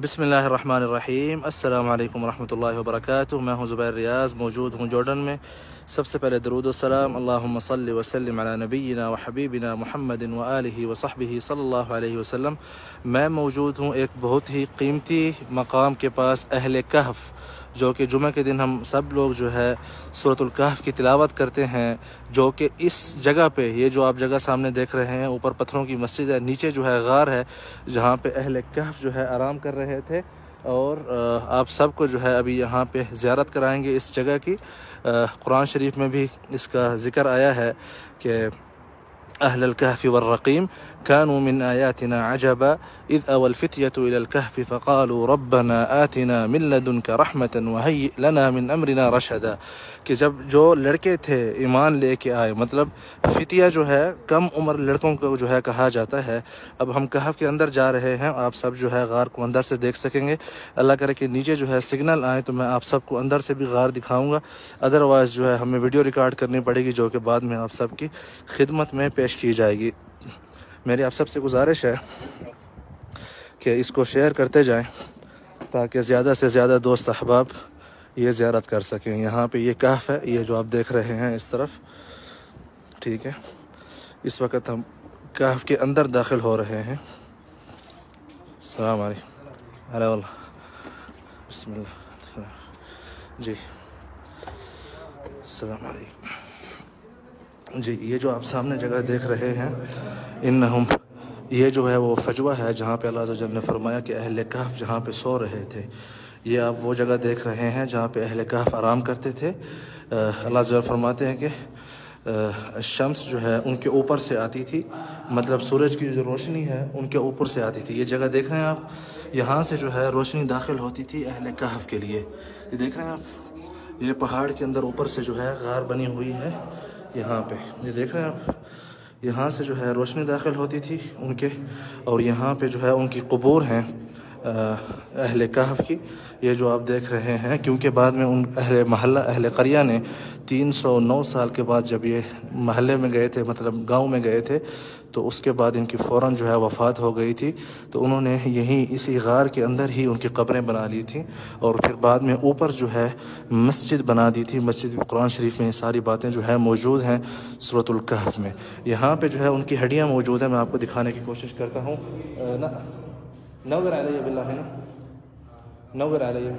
بسم اللہ الرحمن الرحیم۔ السلام علیکم ورحمۃ اللہ وبرکاتہ۔ میں ہوں زبیر ریاض، موجود ہوں جارڈن میں۔ سب سے پہلے درود و سلام اللہم صلی وسلم علی نبینا و حبیبنا محمد و آلہ و صحبہ صلی اللہ علیہ وسلم۔ میں موجود ہوں ایک بہت ہی قیمتی مقام کے پاس، اہل کہف، جو کہ جمعہ کے دن ہم سب لوگ جو ہے سورۃ الکہف کی تلاوت کرتے ہیں، جو کہ اس جگہ پہ، یہ جو آپ جگہ سامنے دیکھ رہے ہیں، اوپر پتھروں کی مسجد ہے، نیچے جو ہے غار ہے جہاں پہ اہل کہف جو ہے آرام کر رہے تھے، اور آپ سب کو جو ہے ابھی یہاں پہ زیارت کرائیں گے اس جگہ کی۔ قرآن شریف میں بھی اس کا ذکر آیا ہے کہ اہل الکہف والرقیم كانوا من آیاتنا عجبا اذ اوى الفتية الى الكهف فقالوا ربنا آتنا من لدنك رحمة وهيئ لنا من امرنا رشدا، کہ جب جو لڑکے تھے ایمان لے کے آئے، مطلب فتیہ جو ہے کم عمر لڑکوں کو جو ہے کہا جاتا ہے۔ اب ہم کہف کے اندر جا رہے ہیں، آپ سب جو ہے غار کو اندر سے دیکھ سکیں گے۔ اللہ کرے کہ نیچے جو ہے سگنل آئے تو میں آپ سب کو اندر سے بھی غار دکھاؤں گا، ادروائز جو ہے ہمیں ویڈیو ریکارڈ کرنی پڑے گی، جو کہ بعد میں آپ سب کی خدمت میں پیش کی جائے گی۔ میری آپ سب سے گزارش ہے کہ اس کو شیئر کرتے جائیں تاکہ زیادہ سے زیادہ دوست احباب یہ زیارت کر سکیں۔ یہاں پہ یہ کہف ہے، یہ جو آپ دیکھ رہے ہیں اس طرف، ٹھیک ہے۔ اس وقت ہم کہف کے اندر داخل ہو رہے ہیں۔ السلام علیکم۔ ارے واللہ، بسم اللہ جی، السلام علیکم جی۔ یہ جو آپ سامنے جگہ دیکھ رہے ہیں، انہم، یہ جو ہے وہ فجوہ ہے جہاں پہ اللہ عز و جل نے فرمایا کہ اہل کہف جہاں پہ سو رہے تھے۔ یہ آپ وہ جگہ دیکھ رہے ہیں جہاں پہ اہل کہف آرام کرتے تھے۔ اللہ عز و جل فرماتے ہیں کہ شمس جو ہے ان کے اوپر سے آتی تھی، مطلب سورج کی جو روشنی ہے ان کے اوپر سے آتی تھی۔ یہ جگہ دیکھ رہے ہیں آپ، یہاں سے جو ہے روشنی داخل ہوتی تھی اہل کہف کے لیے۔ یہ دیکھ رہے ہیں آپ، یہ پہاڑ کے اندر اوپر سے جو ہے غار بنی ہوئی ہے یہاں پہ، یہ دیکھ رہے ہیں آپ، یہاں سے جو ہے روشنی داخل ہوتی تھی ان کے، اور یہاں پہ جو ہے ان کی قبور ہیں اہل کہف کی، یہ جو آپ دیکھ رہے ہیں۔ کیونکہ بعد میں ان اہل محلہ، اہل قریہ نے 309 سال کے بعد جب یہ محلے میں گئے تھے، مطلب گاؤں میں گئے تھے، تو اس کے بعد ان کی فوراً جو ہے وفات ہو گئی تھی، تو انہوں نے یہیں اسی غار کے اندر ہی ان کی قبریں بنا لی تھیں، اور پھر بعد میں اوپر جو ہے مسجد بنا دی تھی۔ مسجد قرآن شریف میں یہ ساری باتیں جو ہے موجود ہیں سورۃ الکہف میں۔ یہاں پہ جو ہے ان کی ہڈیاں موجود ہیں، میں آپ کو دکھانے کی کوشش کرتا ہوں۔ نور علیہ باللہ ہے نا، نور علیہ